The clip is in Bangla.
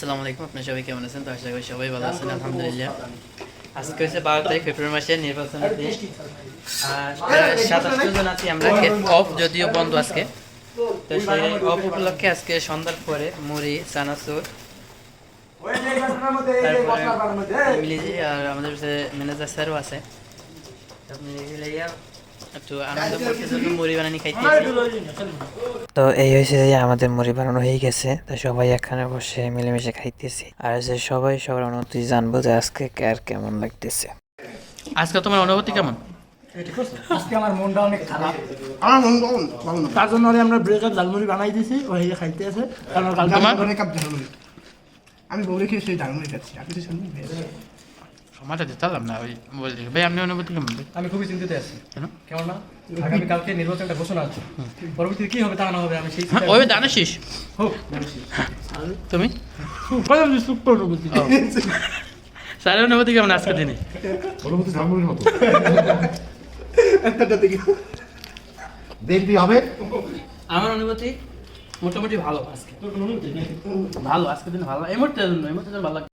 আসসালামু আলাইকুম, আপনারা সবাই কেমন আছেন? তো আশা করি সবাই ভালো আছেন, আলহামদুলিল্লাহ। আজকে হচ্ছে 12 তারিখ ফেব্রুয়ারি মাসের নির্বাচনের দিন। আর 27 জন আছি আমরা, অফ যদিও বন্ধ আজকে। তো সেই অফ উপলক্ষে আজকে সন্ধ্যার পরে মুড়ি, চানাচুর, মিলিয়ে আর আমাদের ম্যানেজার স্যারও আছে। একটু আনন্দ করতে জন্য মুড়ি বানানি খাইতে। তো এই হয়েছে যে আমাদের মুড়ি বানানো হয়ে গেছে, তো সবাই এখানে বসে মিলেমিশে খাইতেছি। আর যে সবাই সবার অনুভূতি জানবো যে আজকে কার কেমন লাগতেছে। আজকে তোমার অনুভূতি কেমন? আজকে আমার মনটা অনেক খারাপ। আমার মন ভালো না। তার জন্য আমরা ব্রেকআপ ঝালমুড়ি বানাই দিয়েছি, ওই খাইতে আছে। কারণ কালকে তোমার? অনেক কাপ ঝালমুড়ি। আমি বলে খেয়ে সেই ঝালমুড়ি খাচ্ছি। আপনি তো শুনবেন সময়টা দিতাম না, ওই বলছি ভাই আপনি অনুভূতি কেমন? আমি খুবই চিন্তিত আছি। কেন? কেননা আগামী কালকে নির্বাচনটা ঘোষণা আছে, পরবর্তীতে কি হবে তা না হবে আমি সেই ওই জানিস হোক তুমি অনুভূতি। স্যারের অনুভূতি কেমন আজকের দিনে? অনুভূতি ঝালমুড়ির মতো। একটা দেখি দেখবি হবে। আমার অনুভূতি মোটামুটি ভালো আজকে। ভালো আজকের দিন ভালো, এই মুহূর্তে ভালো লাগছে।